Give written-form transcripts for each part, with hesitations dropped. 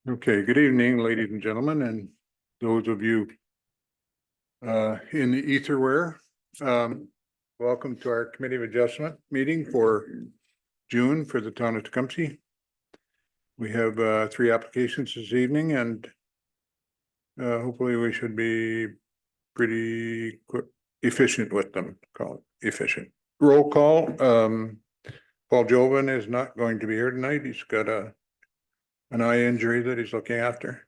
Okay, good evening, ladies and gentlemen, and those of you in the etherware. Welcome to our Committee of Adjustment meeting for June for the town of Tecumseh. We have 3 applications this evening, and hopefully we should be pretty efficient with them. Call it efficient. Roll call. Paul Jovan is not going to be here tonight. He's got an eye injury that he's looking after.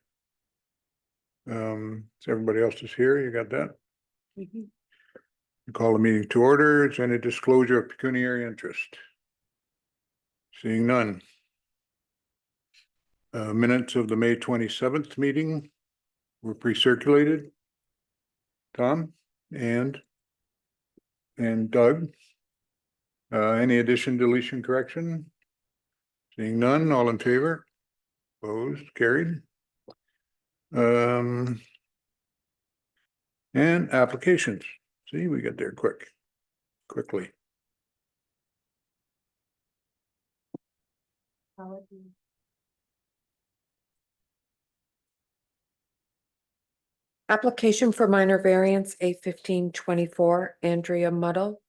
So everybody else is here. You got that? Mm-hmm. Call the meeting to order. Is any disclosure of pecuniary interest? Seeing none. Minutes of the May 27th meeting were pre-circulated. Tom and Doug. Any addition, deletion, correction? Seeing none, all in favor? Opposed, carried. And applications. See, we got there quickly. Application for minor variance A1524, Andrea Muddle,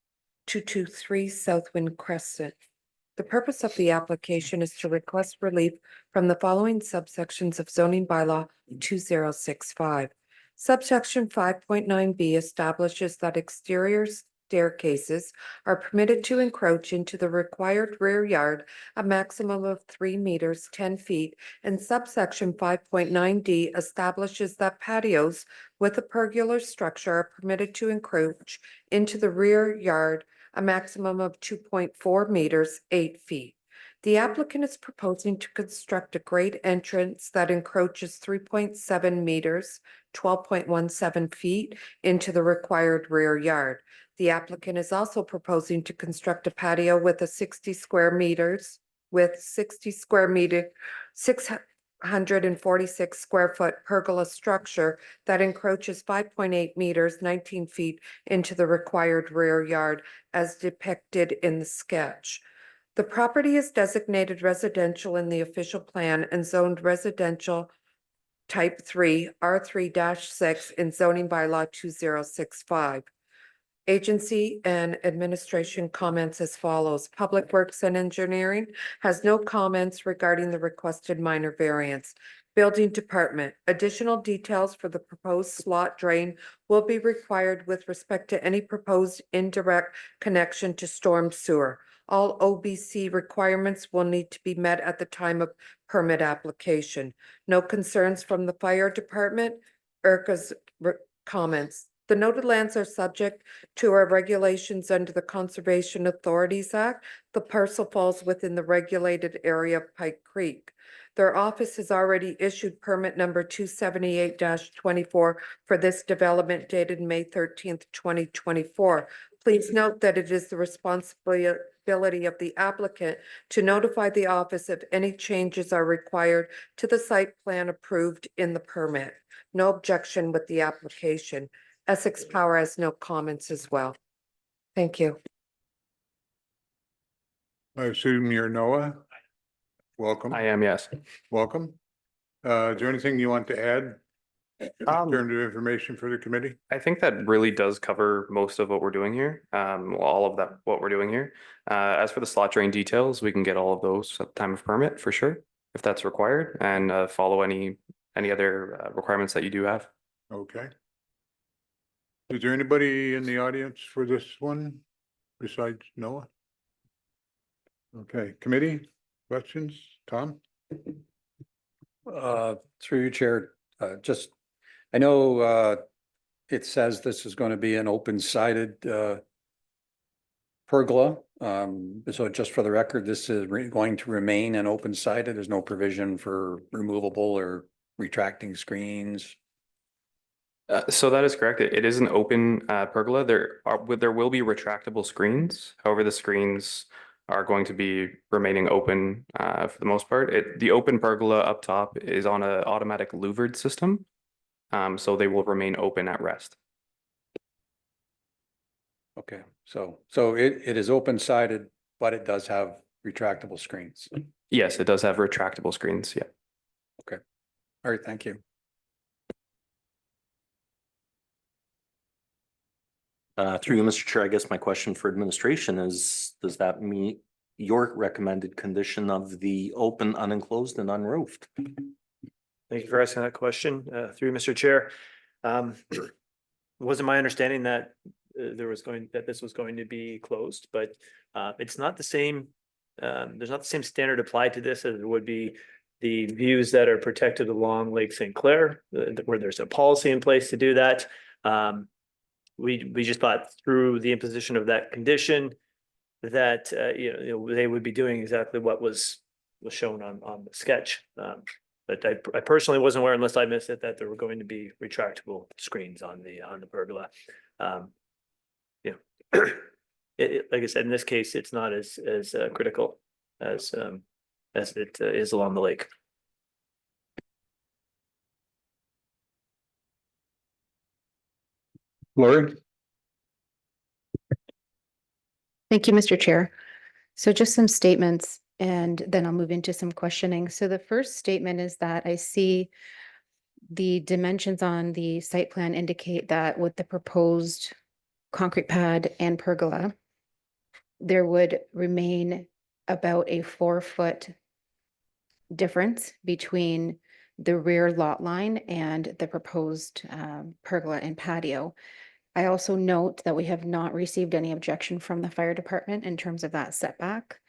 223 Southwind Crescent. The purpose of the application is to request relief from the following subsections of zoning bylaw 2065. Subsection 5.9B establishes that exterior staircases are permitted to encroach into the required rear yard a maximum of 3 meters, 10 feet, and subsection 5.9D establishes that patios with a pergola structure are permitted to encroach into the rear yard a maximum of 2.4 meters, 8 feet. The applicant is proposing to construct a grade entrance that encroaches 3.7 meters, 12.17 feet into the required rear yard. The applicant is also proposing to construct a patio with 60 square meters, 646 square foot pergola structure that encroaches 5.8 meters, 19 feet into the required rear yard as depicted in the sketch. The property is designated residential in the official plan and zoned residential type 3, R3-6 in zoning bylaw 2065. Agency and administration comments as follows. Public Works and Engineering has no comments regarding the requested minor variance. Building Department, additional details for the proposed slot drain will be required with respect to any proposed indirect connection to storm sewer. All OBC requirements will need to be met at the time of permit application. No concerns from the Fire Department. IRCA's comments. The noted lands are subject to our regulations under the Conservation Authorities Act. The parcel falls within the regulated area of Pike Creek. Their office has already issued permit number 278-24 for this development dated May 13th, 2024. Please note that it is the responsibility of the applicant to notify the office if any changes are required to the site plan approved in the permit. No objection with the application. Essex Power has no comments as well. Thank you. I assume you're Noah. Welcome. I am, yes. Welcome. Is there anything you want to add in terms of information for the committee? I think that really does cover most of what we're doing here. All of that, what we're doing here. As for the slot drain details, we can get all of those at the time of permit for sure, if that's required, and follow any other requirements that you do have. Okay. Is there anybody in the audience for this one besides Noah? Okay, committee questions, Tom? Through you, Chair, I know it says this is going to be an open-sided pergola. So just for the record, this is going to remain an open-sided. There's no provision for removable or retracting screens. So that is correct. It is an open pergola. There will be retractable screens. However, the screens are going to be remaining open for the most part. The open pergola up top is on an automatic louvered system, so they will remain open at rest. Okay, so it is open-sided, but it does have retractable screens. Yes, it does have retractable screens. Yeah. Okay. All right, thank you. Through you, Mr. Chair, I guess my question for administration is, does that meet your recommended condition of the open, unenclosed and unroofed? Thank you for asking that question, through Mr. Chair. It wasn't my understanding that this was going to be closed, but it's not the same. There's not the same standard applied to this as it would be the views that are protected along Lake St. Clair, where there's a policy in place to do that. We just thought through the imposition of that condition that they would be doing exactly what was shown on the sketch. But I personally wasn't aware, unless I missed it, that there were going to be retractable screens on the pergola. Like I said, in this case, it's not as critical as it is along the lake. Lori? Thank you, Mr. Chair. So just some statements and then I'll move into some questioning. So the first statement is that I see the dimensions on the site plan indicate that with the proposed concrete pad and pergola, there would remain about a 4-foot difference between the rear lot line and the proposed pergola and patio. I also note that we have not received any objection from the fire department in terms of that setback.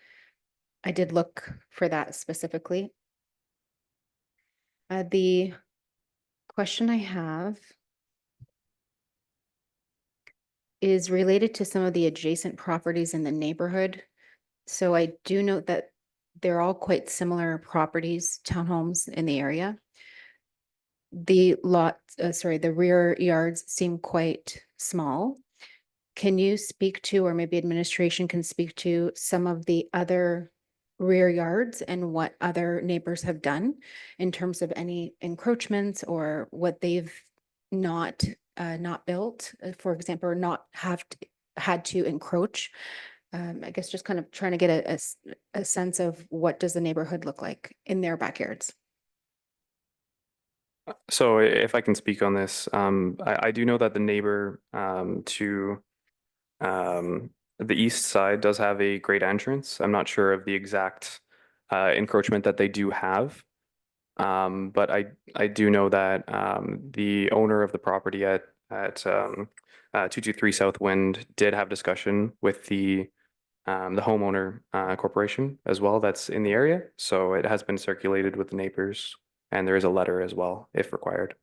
I did look for that specifically. The question I have is related to some of the adjacent properties in the neighborhood. So I do note that they're all quite similar properties, townhomes in the area. The the rear yards seem quite small. Can you speak to, or maybe administration can speak to, some of the other rear yards and what other neighbors have done in terms of any encroachments or what they've not built, for example, or not had to encroach? I guess just kind of trying to get a sense of what does the neighborhood look like in their backyards. So if I can speak on this, I do know that the neighbor to the east side does have a great entrance. I'm not sure of the exact encroachment that they do have. But I do know that the owner of the property at 223 South Wind did have discussion with the homeowner corporation as well that's in the area. So it has been circulated with the neighbors, and there is a letter as well if required.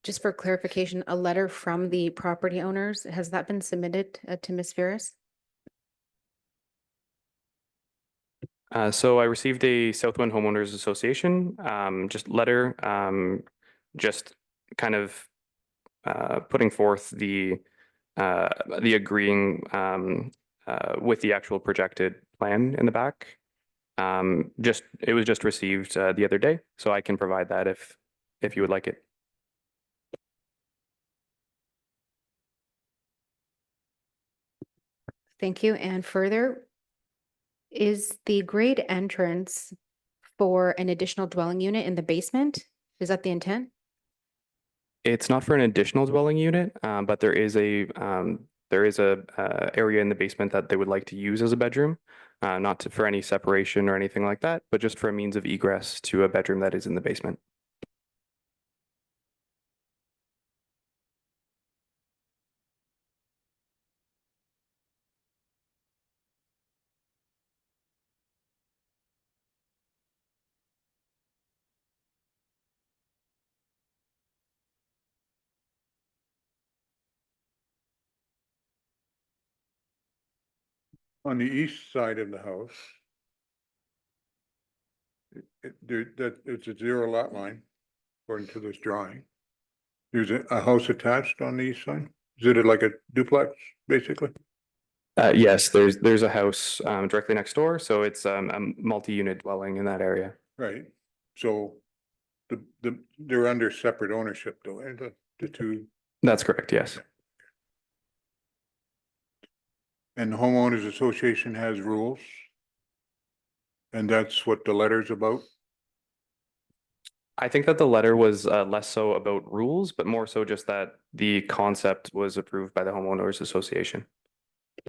Just for clarification, a letter from the property owners, has that been submitted to Ms. Ferris? So I received a Southwind Homeowners Association just letter, just kind of putting forth the agreeing with the actual projected plan in the back. It was just received the other day, so I can provide that if you would like it. Thank you. And further, is the grade entrance for an additional dwelling unit in the basement? Is that the intent? It's not for an additional dwelling unit, but there is a area in the basement that they would like to use as a bedroom, not for any separation or anything like that, but just for a means of egress to a bedroom that is in the basement. On the east side of the house, it's a 0 lot line, according to this drawing. There's a house attached on the east side? Is it like a duplex, basically? Yes, there's a house directly next door, so it's a multi-unit dwelling in that area. Right, so they're under separate ownership though, and the two, That's correct, yes. and the homeowners association has rules And that's what the letter's about? I think that the letter was less so about rules, but more so just that the concept was approved by the homeowners association.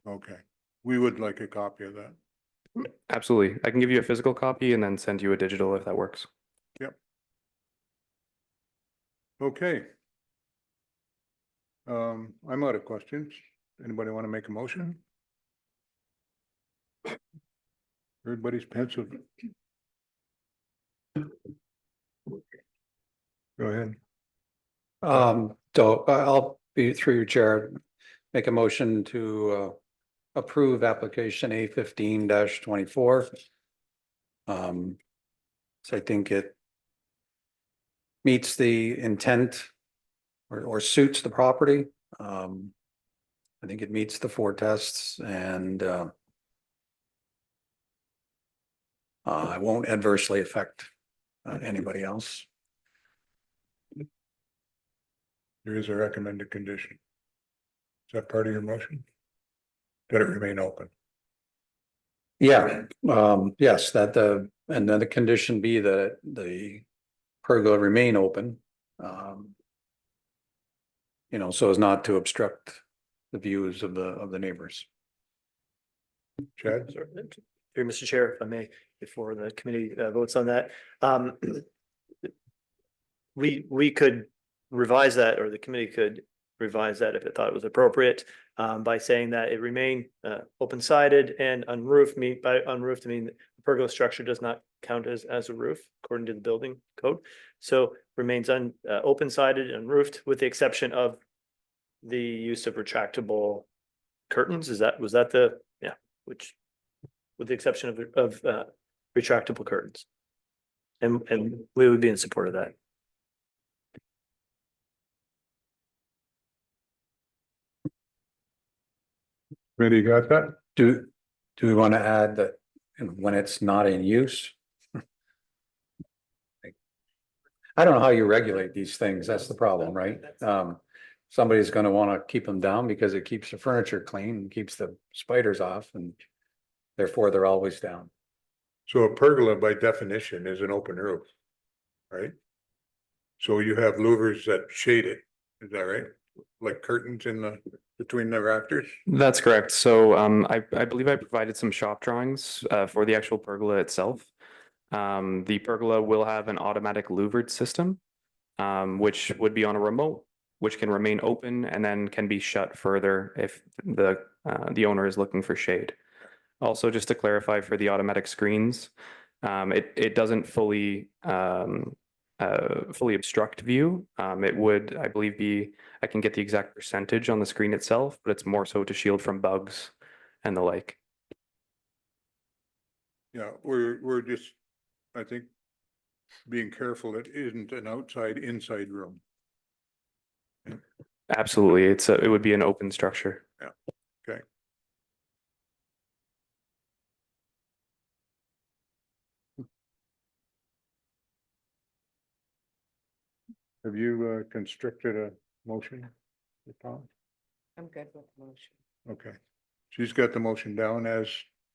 Okay, we would like a copy of that. Absolutely. I can give you a physical copy and then send you a digital if that works. Okay. I'm out of questions. Anybody want to make a motion? Everybody's pensive. Go ahead. So I'll be through your chair, make a motion to approve application A15-24. So I think it meets the intent or suits the property. I think it meets the 4 tests and it won't adversely affect anybody else. There is a recommended condition. Is that part of your motion? That it remain open? Yeah, yes, that and then the condition be that the pergola remain open. You know, so as not to obstruct the views of the neighbors. Chad? Sorry, through Mr. Chair, if I may, before the committee votes on that. We could revise that, or the committee could revise that if it thought it was appropriate, by saying that it remain open-sided and unroofed. By unroofed, I mean the pergola structure does not count as a roof according to the building code. So remains open-sided and roofed with the exception of the use of retractable curtains. Was that the, yeah, which with the exception of retractable curtains. And we would be in support of that. Ready, you got that? Do we want to add that when it's not in use? I don't know how you regulate these things. That's the problem, right? Somebody's going to want to keep them down because it keeps the furniture clean and keeps the spiders off, and therefore they're always down. So a pergola by definition is an open roof, right? So you have louvers that shade it, is that right? Like curtains between the rafters? That's correct. So I believe I provided some shop drawings for the actual pergola itself. The pergola will have an automatic louvered system, which would be on a remote, which can remain open and then can be shut further if the owner is looking for shade. Also, just to clarify for the automatic screens, it doesn't fully obstruct view. It would, I believe, I can get the exact percentage on the screen itself, but it's more so to shield from bugs and the like. Yeah, we're just, I think, being careful it isn't an inside room. Absolutely, it would be an open structure. Okay. Have you constricted a motion? Tom? I'm good with the motion. Okay, she's got the motion down as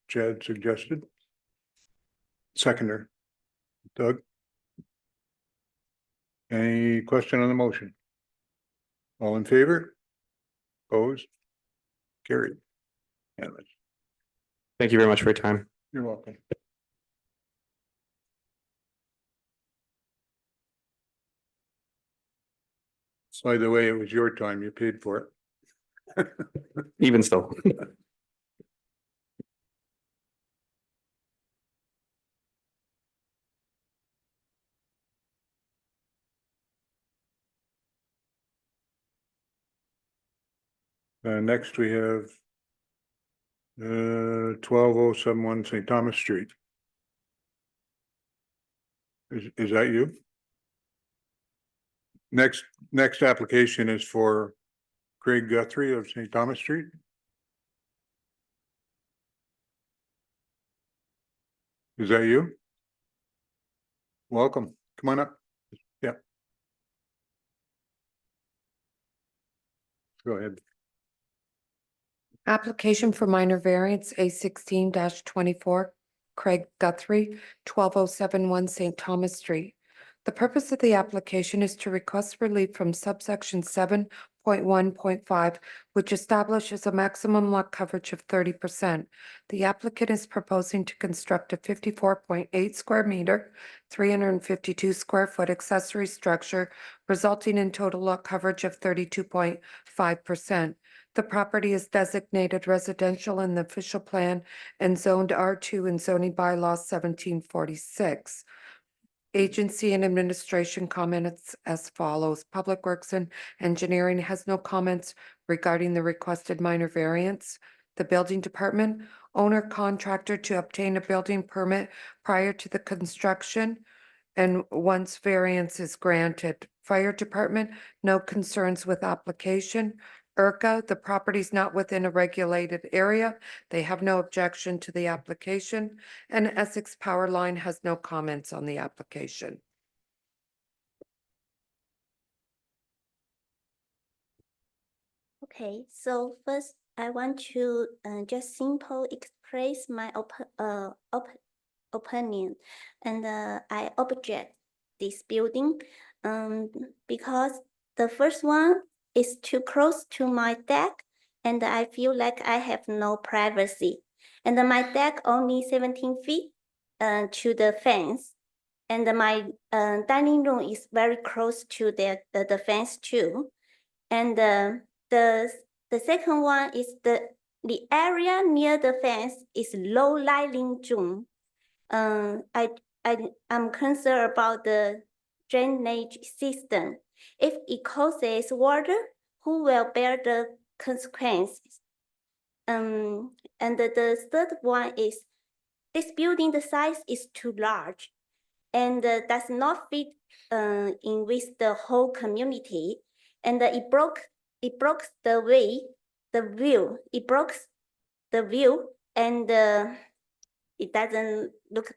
Chad suggested. Seconder, Doug? Any question on the motion? All in favor? Opposed? Carried. Thank you very much for your time. You're welcome. By the way, it was your time, you paid for it. Even still. Next we have 12071 St. Thomas Street. Is that you? Next application is for Craig Guthrie of St. Thomas Street. Is that you? Welcome. Come on up. Yeah. Go ahead. Application for minor variance A16-24, Craig Guthrie, 12071 St. Thomas Street. The purpose of the application is to request relief from subsection 7.1.5, which establishes a maximum lot coverage of 30%. The applicant is proposing to construct a 54.8 square meter, 352 square foot accessory structure, resulting in total lot coverage of 32.5%. The property is designated residential in the official plan and zoned R2 in zoning bylaw 1746. Agency and administration comments as follows. Public Works and Engineering has no comments regarding the requested minor variance. The Building Department, owner contractor to obtain a building permit prior to the construction and once variance is granted. Fire Department, no concerns with application. ERCA, the property is not within a regulated area. They have no objection to the application. And Essex Power Line has no comments on the application. Okay, so first I want to just simple express my opinion, and I object this building because the first one is too close to my deck, and I feel like I have no privacy. And my deck only 17 feet to the fence, and my dining room is very close to the fence too. And the second one is the area near the fence is low lying zone. I'm concerned about the drainage system. If it causes water, who will bear the consequences? And the third one is this building, the size is too large and does not fit in with the whole community. And it broke the view. It broke the view, and it doesn't look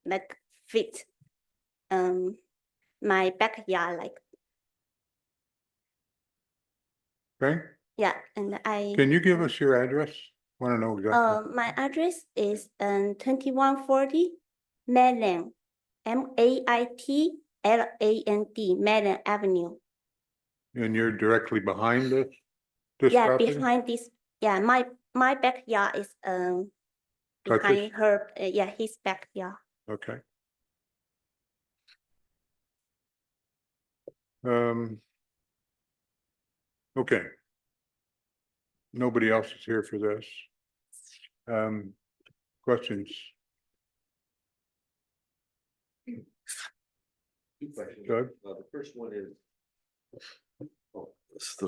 like fit my backyard. Like, Okay, yeah, and can you give us your address? Want to know exactly? my address is 2140 Mainland, MAITLAND, Mainland Avenue. And you're directly behind this Yeah, property? behind this. Yeah, my backyard is Touches? behind her. Yeah, his backyard. Okay. Okay. Nobody else is here for this. Questions? Doug? The first one is.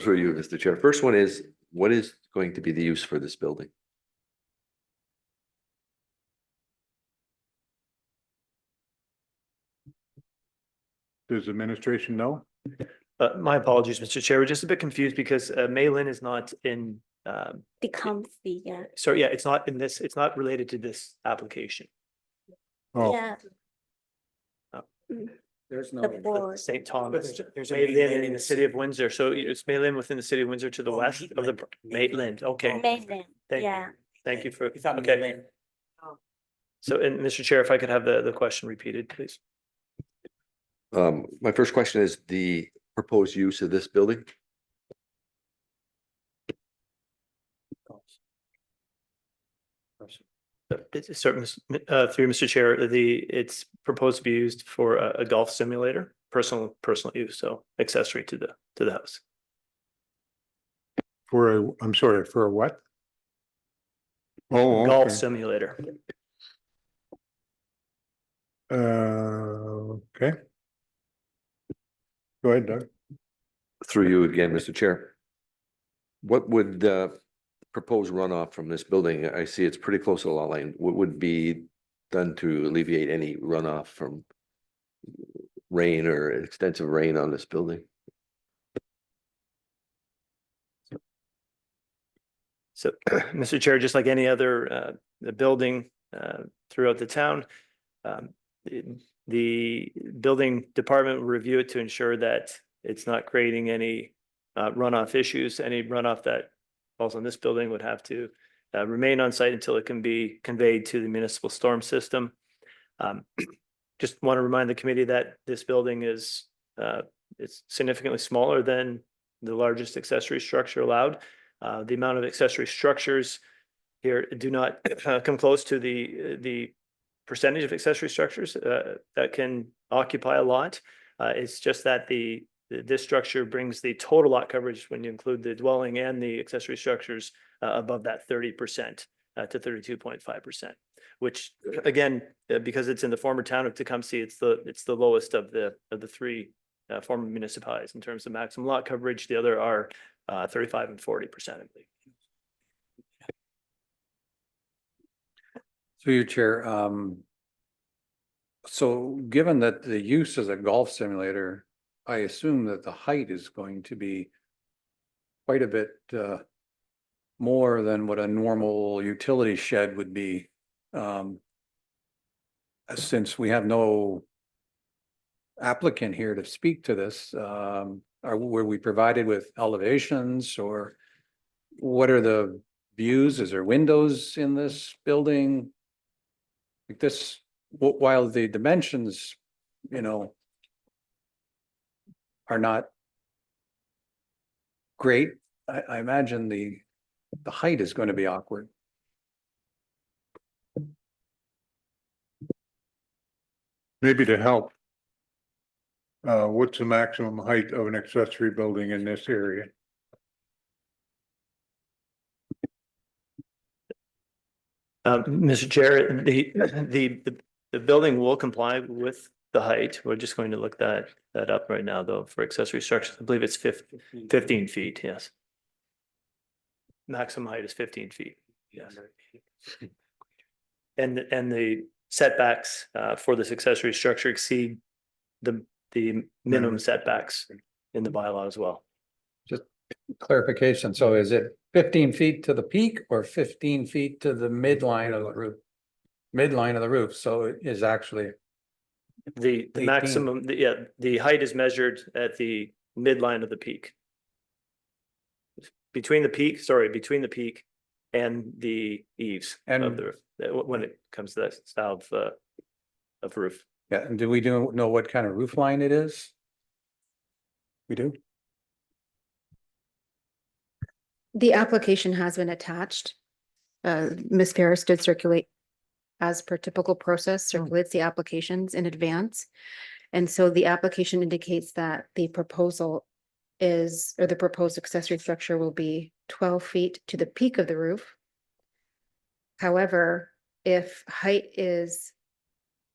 Through you, Mr. Chair. First one is, what is going to be the use for this building? Does administration know? My apologies, Mr. Chair. We're just a bit confused because Maylin is not in, Tecumseh, yeah. sorry, yeah, it's not in this, it's not related to this application. Oh, Yeah. There's The board. St. Thomas. There's a Maitland in the city of Windsor. So it's Maitland within the city of Windsor to the west of the Maitland. Okay, Mainland, thank you. yeah. Thank you for, okay. So, and Mr. Chair, if I could have the question repeated, please. My first question is the proposed use of this building. Certain, through Mr. Chair, it's proposed to be used for a golf simulator, personal use, so accessory to the house. I'm sorry, for a what? Oh, Golf okay. simulator. Okay. Go ahead, Doug. Through you again, Mr. Chair. What would proposed runoff from this building? I see it's pretty close to the lot line. What would be done to alleviate any runoff from rain or extensive rain on this building? So, Mr. Chair, just like any other the building throughout the town, the building department will review it to ensure that it's not creating any runoff issues. Any runoff that falls on this building would have to remain on site until it can be conveyed to the municipal storm system. Just want to remind the committee that this building is it's significantly smaller than the largest accessory structure allowed. The amount of accessory structures here do not come close to the percentage of accessory structures that can occupy a lot. It's just that this structure brings the total lot coverage when you include the dwelling and the accessory structures above that 30% to 32.5%, which again, because it's in the former town of Tecumseh, it's the lowest of the three former municipalities in terms of maximum lot coverage. The other are 35 and 40%, I believe. Through your chair, so given that the use as a golf simulator, I assume that the height is going to be quite a bit more than what a normal utility shed would be. Since we have no applicant here to speak to this, were we provided with elevations, or what are the views? Is there windows in this building? Like this, while the dimensions, are not great, I imagine the height is going to be awkward. Maybe to help. What's the maximum height of an accessory building in this area? Mr. Chair, the building will comply with the height. We're just going to look that up right now, though, for accessory structures. I believe it's 15 feet, yes. Maximum height is 15 feet, yes. And the setbacks for this accessory structure exceed the minimum setbacks in the bylaw as well. Just clarification, so is it 15 feet to the peak or 15 feet to the midline of the roof? Midline of the roof, so it is actually The 18. maximum, the height is measured at the midline of the peak. Between the peak and the eaves of the roof, when it comes to that style of roof. Yeah, and do we know what kind of roof line it is? We do? The application has been attached. Ms. Ferris did circulate, as per typical process, circulates the applications in advance. And so the application indicates that the proposal is, or the proposed accessory structure will be 12 feet to the peak of the roof. However, if height is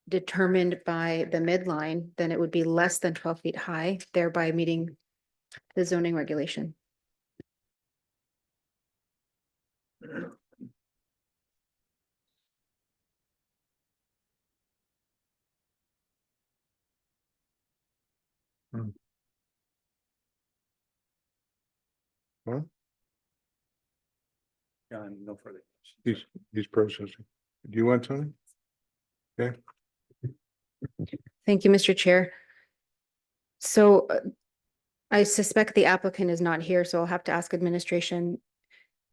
determined by the midline, then it would be less than 12 feet high, thereby meeting the zoning regulation. No further questions. He's processing. Do you want something? Okay. Thank you, Mr. Chair. So I suspect the applicant is not here, so I'll have to ask administration.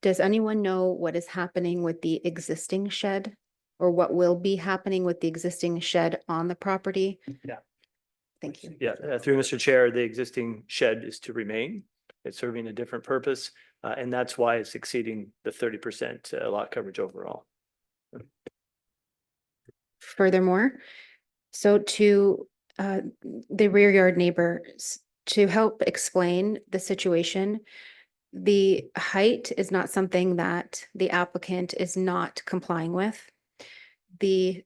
Does anyone know what is happening with the existing shed, or what will be happening with the existing shed on the property? Yeah. Thank you. Yeah, through Mr. Chair, the existing shed is to remain. It's serving a different purpose, and that's why it's exceeding the 30% lot coverage overall. Furthermore, so to the rear yard neighbors, to help explain the situation, the height is not something that the applicant is not complying with. The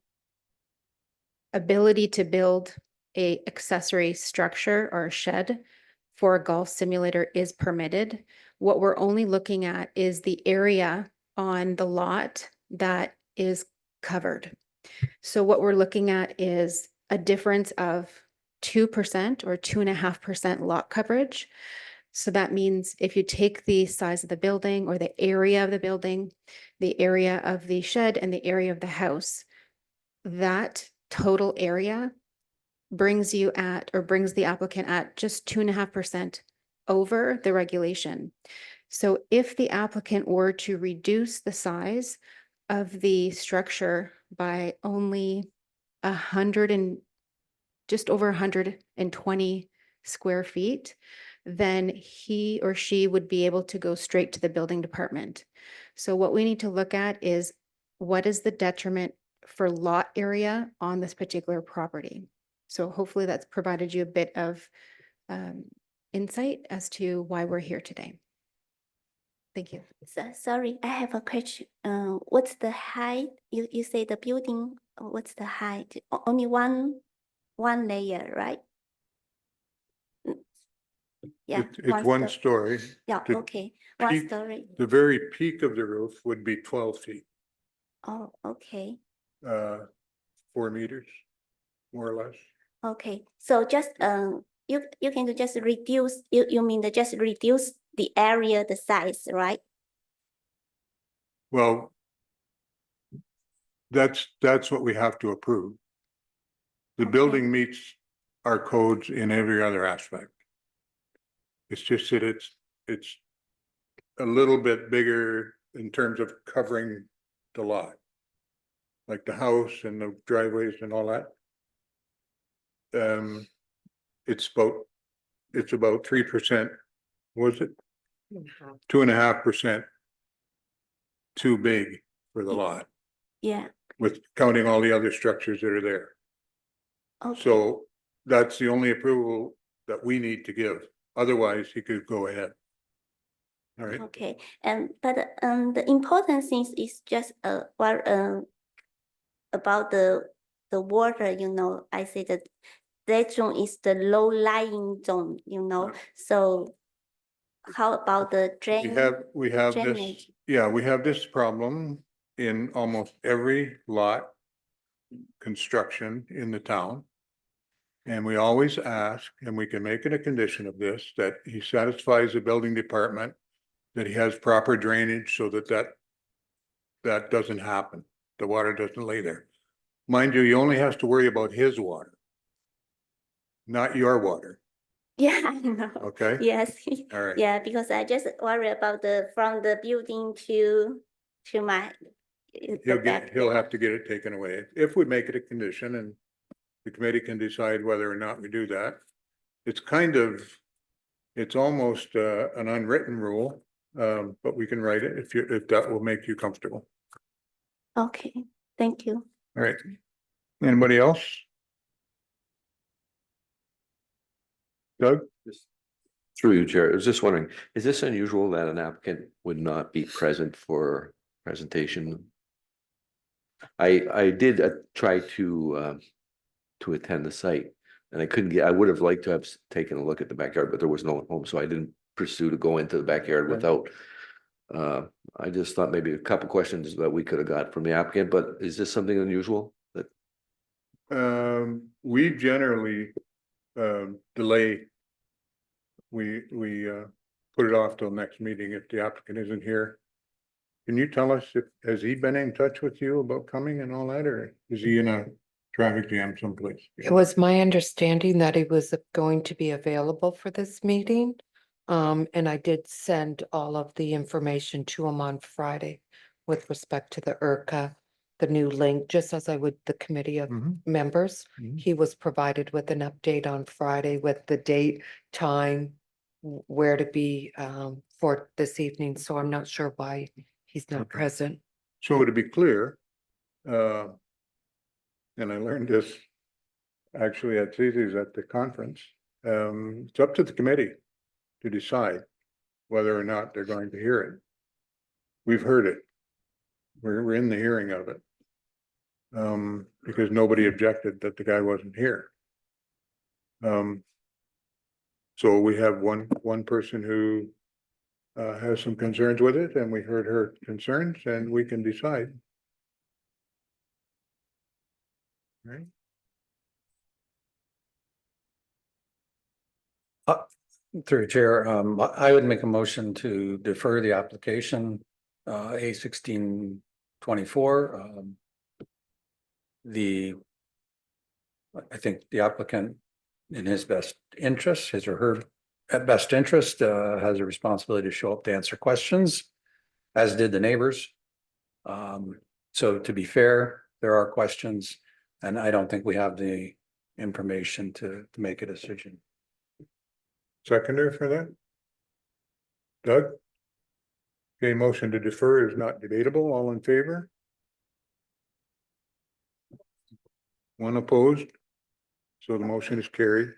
ability to build a accessory structure or a shed for a golf simulator is permitted. What we're only looking at is the area on the lot that is covered. So what we're looking at is a difference of 2% or 2.5% lot coverage. So that means if you take the size of the building or the area of the building, the area of the shed and the area of the house, that total area brings you at, or brings the applicant at just 2.5% over the regulation. So if the applicant were to reduce the size of the structure by only 100 and just over 120 square feet, then he or she would be able to go straight to the building department. So what we need to look at is what is the detriment for lot area on this particular property? So hopefully that's provided you a bit of insight as to why we're here today. Thank you. Sorry, I have a question. What's the height? You say the building, what's the height? Only one layer, right? Yeah. It's one story. Yeah, The okay, one peak- story. The very peak of the roof would be 12 feet, Oh, okay, 4 meters, more or less. okay. So just, you can just reduce, you mean to just reduce the area, the size, right? Well, that's what we have to approve. The Okay. building meets our codes in every other aspect. It's just that it's a little bit bigger in terms of covering the lot. Like the house and the driveways and all that. It's about 3%, was it? 2.5% too big for the lot, Yeah, with counting all the other structures that are there. okay. So that's the only approval that we need to give. Otherwise, he could go ahead. All right, Okay, but the important thing is just about the water, you know, I say that zone is the low lying zone, you know, so how about the we have this, drainage? yeah, we have this problem in almost every lot construction in the town. And we always ask, and we can make it a condition of this, that he satisfies the building department, that he has proper drainage so that doesn't happen. The water doesn't lay there. Mind you, he only has to worry about his water, not your water, Yeah, I know. okay? Yes, All right. yeah, because I just worry about from the building to my. He'll have to get it taken away if we make it a condition, and the committee can decide whether or not we do that. It's almost an unwritten rule, but we can write it if that will make you comfortable. Okay, thank you. All right. Anybody else? Doug? Through you, Chair, I was just wondering, is this unusual that an applicant would not be present for presentation? I did try to attend the site, and I couldn't I would have liked to have taken a look at the backyard, but there was no one home, so I didn't pursue to go into the backyard Right. without. I just thought maybe a couple questions that we could have got from the applicant, but is this something unusual that? We generally delay. We put it off till next meeting if the applicant isn't here. Can you tell us has he been in touch with you about coming and all that, or is he in a traffic jam someplace? It was my understanding that he was going to be available for this meeting. And I did send all of the information to him on Friday with respect to the ERCA, the new link, just as I would the committee of Mhm. members. Mhm. He was provided with an update on Friday with the date, time, where to be for this evening. So I'm not sure why he's not Okay. present. So to be clear, and I learned this actually at Cece's at the conference, it's up to the committee to decide whether or not they're going to hear it. We've heard it. We're in the hearing of it. Because nobody objected that the guy wasn't here. So we have one person who has some concerns with it, and we heard her concerns, and we can decide. Right? Through the chair, I would make a motion to defer the application, A1624. I think the applicant, in his best interest, his or her at best interest, has a responsibility to show up to answer questions, as did the neighbors. So to be fair, there are questions, and I don't think we have the information to make a decision. Seconder for that? Doug? Okay, motion to defer is not debatable. All in favor? One opposed? So the motion is carried.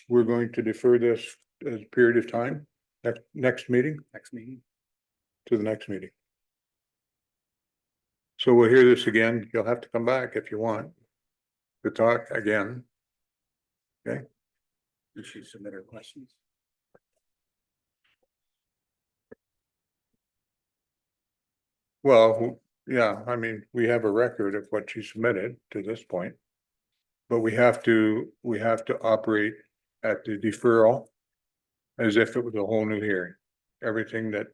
We're going to defer this as a period of time, next meeting, Next meeting. to the next meeting. So we'll hear this again. You'll have to come back if you want to talk again. Okay, Did she submit her questions? well, yeah, I mean, we have a record of what she submitted to this point. But we have to operate at the deferral as if it was a whole new hearing. Everything that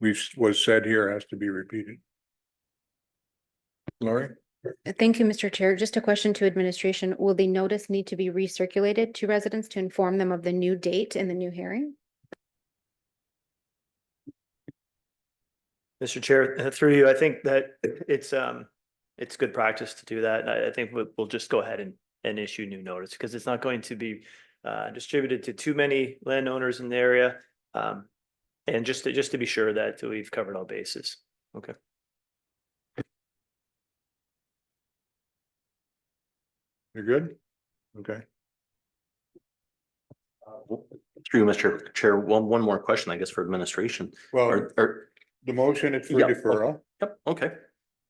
was said here has to be repeated. Lori? Thank you, Mr. Chair. Just a question to administration. Will the notice need to be recirculated to residents to inform them of the new date and the new hearing? Mr. Chair, through you, I think that it's good practice to do that. I think we'll just go ahead and issue new notice because it's not going to be distributed to too many landowners in the area. And just to be sure that we've covered all bases. Okay. You're good? Okay. Through you, Mr. Chair, one more question, I guess, for administration. Well, Or, the motion is for Yeah, deferral. yep, okay.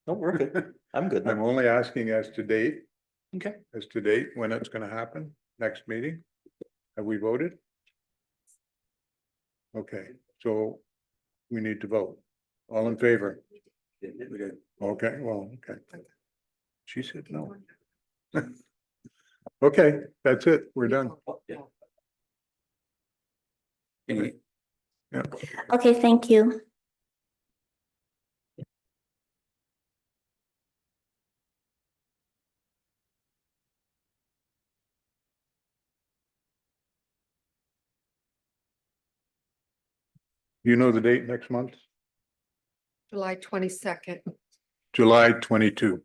No, we're good. I'm good. I'm now. only asking as to date, Okay. when it's gonna happen, next meeting. Have we voted? Okay, so we need to vote. All in favor? Okay, well, okay. She said no. Okay, that's it. We're done. Yeah. Okay, thank you. You know the date next month? July 22nd. July 22.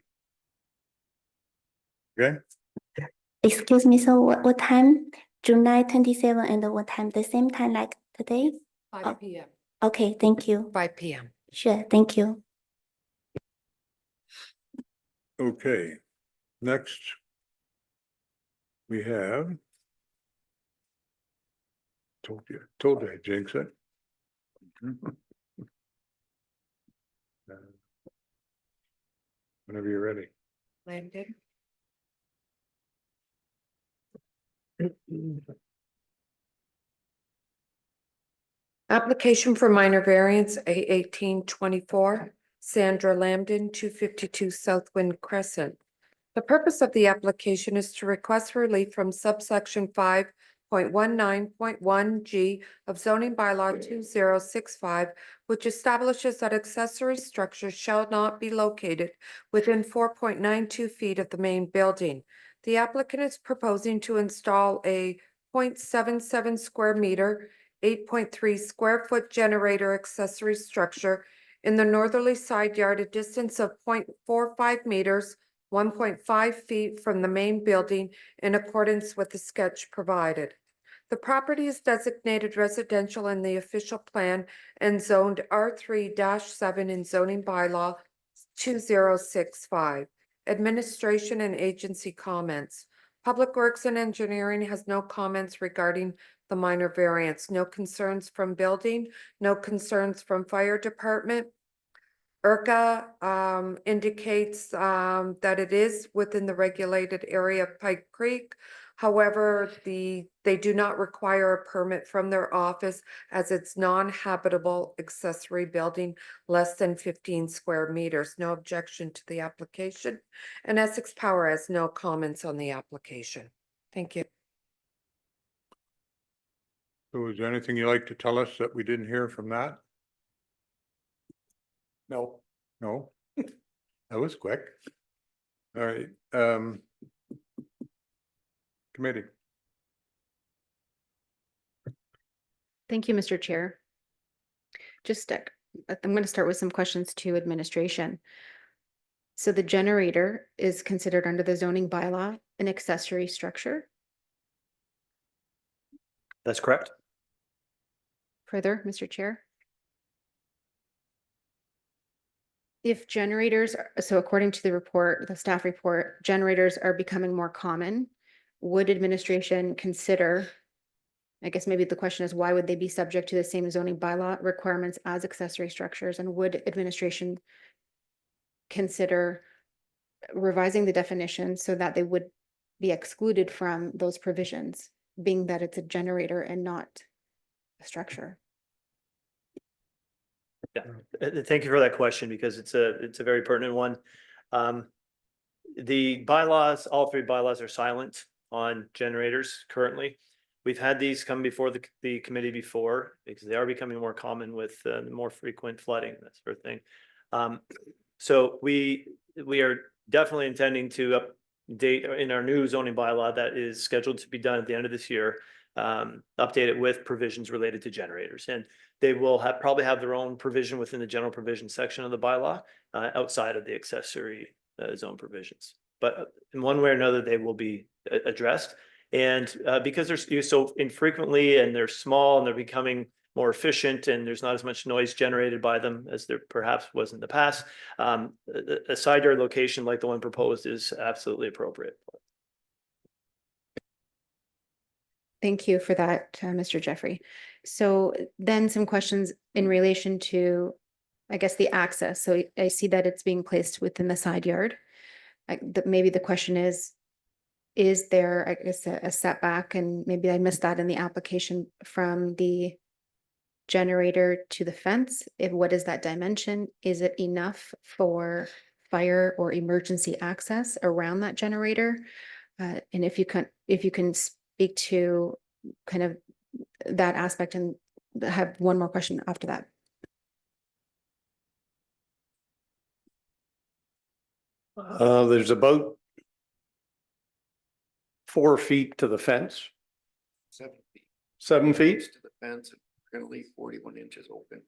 Okay, Excuse me, so what time? July 27 and what time? The same time like today? 5 p.m. Okay, thank you. 5 p.m. Sure, thank you. okay. Next. We have. Told you I jinx it. Whenever you're ready. Landon. Application for minor variance A 1824, Sandra Lambden, 252 Southwind Crescent. The purpose of the application is to request relief from subsection 5.19.1 G of zoning bylaw 2065, which establishes that accessory structures shall not be located within 4.92 feet of the main building. The applicant is proposing to install a 0.77 square meter 8.3 square foot generator accessory structure in the northerly side yard, a distance of 0.45 meters, 1.5 feet from the main building in accordance with the sketch provided. The property is designated residential in the official plan and zoned R3-7 in zoning bylaw 2065. Administration and agency comments. Public Works and Engineering has no comments regarding the minor variance. No concerns from building, no concerns from fire department. IRCA indicates that it is within the regulated area of Pike Creek. However, they do not require a permit from their office as it's non-habitable accessory building less than 15 square meters. No objection to the application. And Essex Power has no comments on the application. Thank you. So is there anything you'd like to tell us that we didn't hear from that? No. No? That was quick. All right, committee. Thank you, Mr. Chair. I'm going to start with some questions to administration. So the generator is considered under the zoning bylaw an accessory structure. That's correct. Further, Mr. Chair. If generators, so according to the report, the staff report, generators are becoming more common, would administration consider, I guess maybe the question is, why would they be subject to the same zoning bylaw requirements as accessory structures? And would administration consider revising the definition so that they would be excluded from those provisions, being that it's a generator and not a structure? Yeah, thank you for that question because it's a very pertinent one. The bylaws, all three bylaws are silent on generators currently. We've had these come before the committee before because they are becoming more common with more frequent flooding, that sort of thing. So we are definitely intending to update in our new zoning bylaw that is scheduled to be done at the end of this year, update it with provisions related to generators. And they will probably have their own provision within the general provision section of the bylaw outside of the accessory zone provisions. But in one way or another, they will be addressed. And because they're used so infrequently and they're small and they're becoming more efficient and there's not as much noise generated by them as there perhaps was in the past, a side yard location like the one proposed is absolutely appropriate. Thank you for that, Mr. Jeffrey. So then some questions in relation to, I guess, the access. So I see that it's being placed within the side yard. Maybe the question is there, I guess, a setback, and maybe I missed that in the application, from the generator to the fence? What is that dimension? Is it enough for fire or emergency access around that generator? And if you can speak to kind of that aspect, and have one more question after that. There's about 4 feet to the fence. 7 feet. 7 feet? To the fence, we're gonna leave 41 inches open.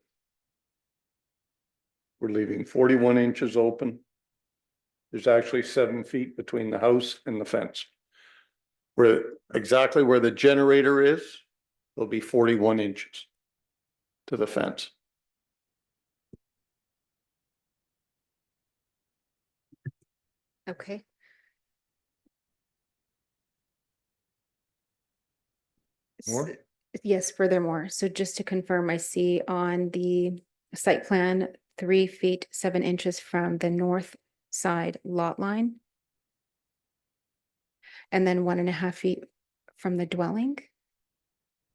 We're leaving 41 inches open. There's actually 7 feet between the house and the fence. Exactly where the generator is, there'll be 41 inches to the fence. Okay. More? Yes, furthermore, so just to confirm, I see on the site plan 3 feet 7 inches from the north side lot line. And then 1.5 feet from the dwelling.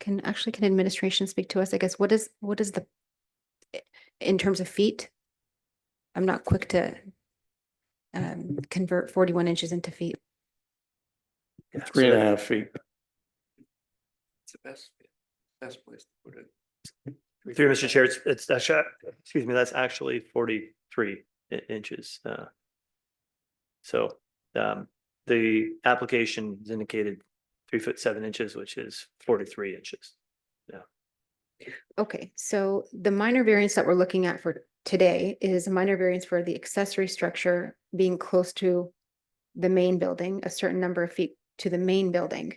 Can administration speak to us? I guess, what is the, in terms of feet? I'm not quick to convert 41 inches into feet. 3.5 feet. It's the best place to put it. Through Mr. Chair, it's excuse me, that's actually 43 inches. So the application is indicated 3 foot 7 inches, which is 43 inches. Yeah. Okay, so the minor variance that we're looking at for today is a minor variance for the accessory structure being close to the main building, a certain number of feet to the main building.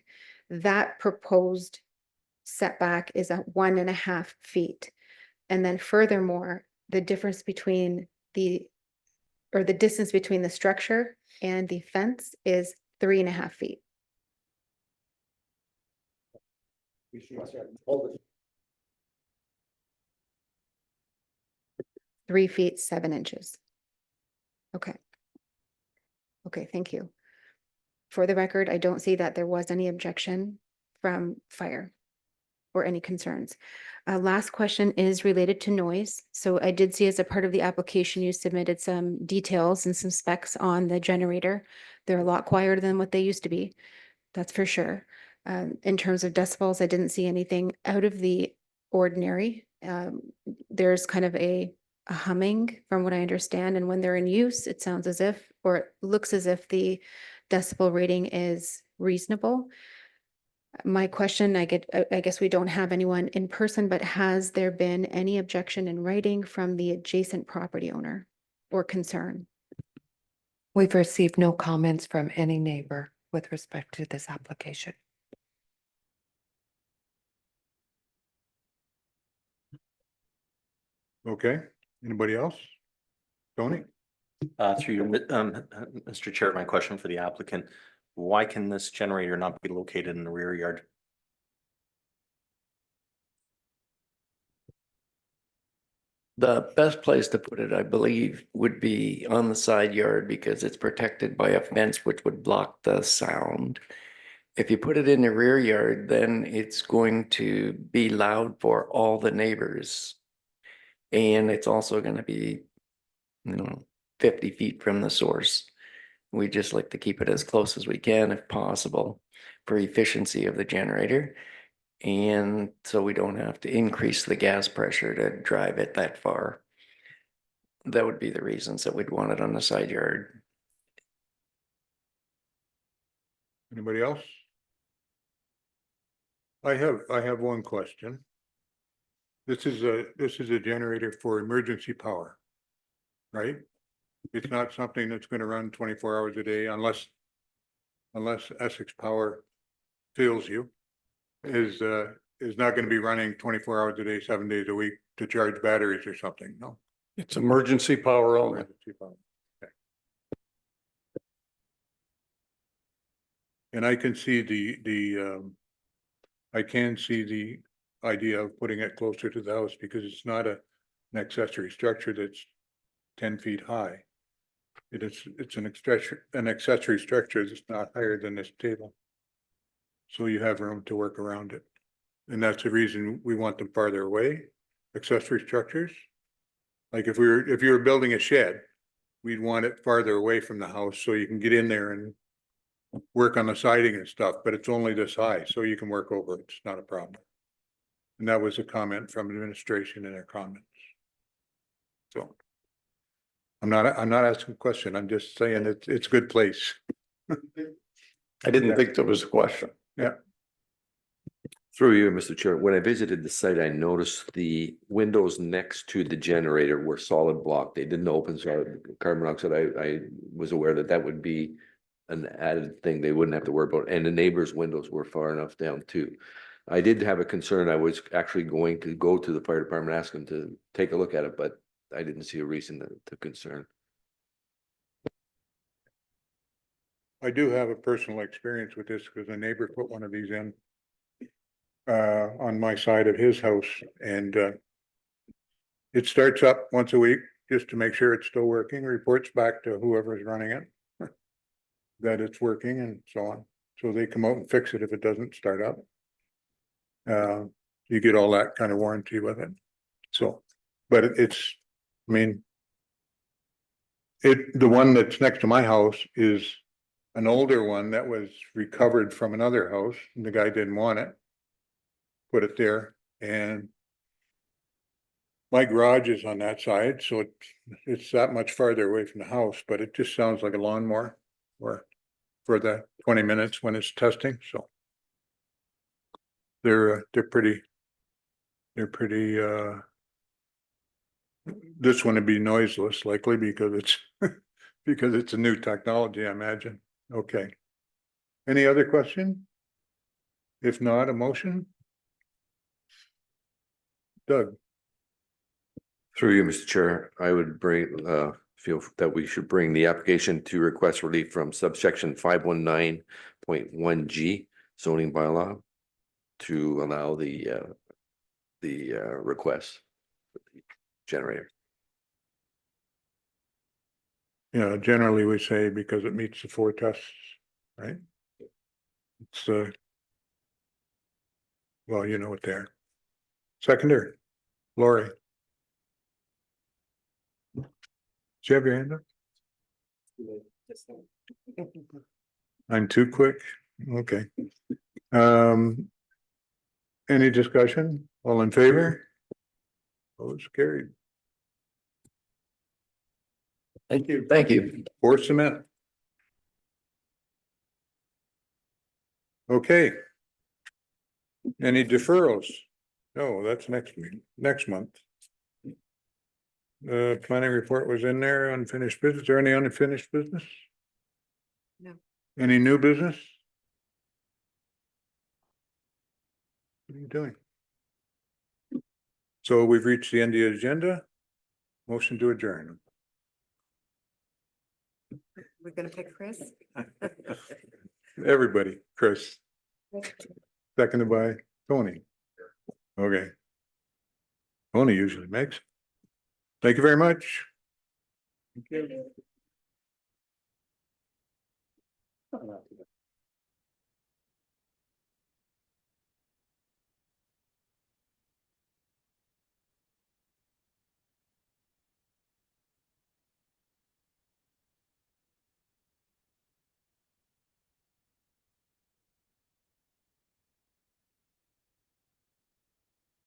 That proposed setback is at 1.5 feet. And then furthermore, the difference between the distance between the structure and the fence is 3.5 feet. Three feet 7 inches. Okay. Okay, thank you. For the record, I don't see that there was any objection from fire or any concerns. Last question is related to noise. So I did see, as a part of the application, you submitted some details and some specs on the generator. They're a lot quieter than what they used to be. That's for sure. In terms of decibels, I didn't see anything out of the ordinary. There's kind of a humming from what I understand. And when they're in use, it sounds as if, or it looks as if the decibel rating is reasonable. My question, I guess we don't have anyone in person, but has there been any objection in writing from the adjacent property owner or concern? We've received no comments from any neighbor with respect to this application. Okay, anybody else? Tony? Through you, Mr. Chair, my question for the applicant, why can this generator not be located in the rear yard? The best place to put it, I believe, would be on the side yard because it's protected by a fence which would block the sound. If you put it in the rear yard, then it's going to be loud for all the neighbors. And it's also gonna be, 50 feet from the source. We just like to keep it as close as we can if possible for efficiency of the generator. And so we don't have to increase the gas pressure to drive it that far. That would be the reasons that we'd want it on the side yard. Anybody else? I have one question. This is a generator for emergency power, right? It's not something that's gonna run 24 hours a day unless Essex Power fails you. Is not gonna be running 24 hours a day, 7 days a week to charge batteries or something, no? It's emergency power only. Emergency power. Okay. And I can see I can see the idea of putting it closer to the house because it's not an accessory structure that's 10 feet high. It's an accessory structure that's not higher than this table. So you have room to work around it. And that's the reason we want them farther away, accessory structures. Like if you were building a shed, we'd want it farther away from the house so you can get in there and work on the siding and stuff, but it's only this high, so you can work over it. It's not a problem. And that was a comment from administration in their comments. So I'm not asking a question. I'm just saying it's a good place. I didn't think there was a question. Yeah. Through you, Mr. Chair, when I visited the site, I noticed the windows next to the generator were solid block. They didn't open, so carbon monoxide, I was aware that that would be an added thing they wouldn't have to worry about. And the neighbors' windows were far enough down too. I did have a concern. I was actually going to go to the fire department, ask them to take a look at it, but I didn't see a reason to concern. I do have a personal experience with this because a neighbor put one of these in on my side of his house, and it starts up once a week just to make sure it's still working, reports back to whoever's running it that it's working and so on. So they come out and fix it if it doesn't start up. You get all that kind of warranty with it. So, but it's, I mean, the one that's next to my house is an older one that was recovered from another house, and the guy didn't want it. Put it there, and my garage is on that side, so it's that much farther away from the house, but it just sounds like a lawnmower or for the 20 minutes when it's testing, so. They're pretty, this one would be noiseless likely because it's, because it's a new technology, I imagine. Okay. Any other question? If not, a motion? Doug? Through you, Mr. Chair, I would feel that we should bring the application to request relief from subsection 519.1G zoning bylaw to allow the request generator. Yeah, generally we say because it meets the 4 tests, right? It's well, you know what they are. Seconder, Lori. Do you have your hand up? I'm too quick. Okay. Any discussion? All in favor? Opposed, carried. Thank you. Thank you. For cement. Okay. Any deferrals? No, that's next week, next month. Planning report was in there, unfinished business. Is there any unfinished business? No. Any new business? What are you doing? So we've reached the end of the agenda. Motion to adjourn. We're gonna pick Chris? Everybody, Chris, seconded by Tony. Okay. Tony usually makes. Thank you very much. Thank you.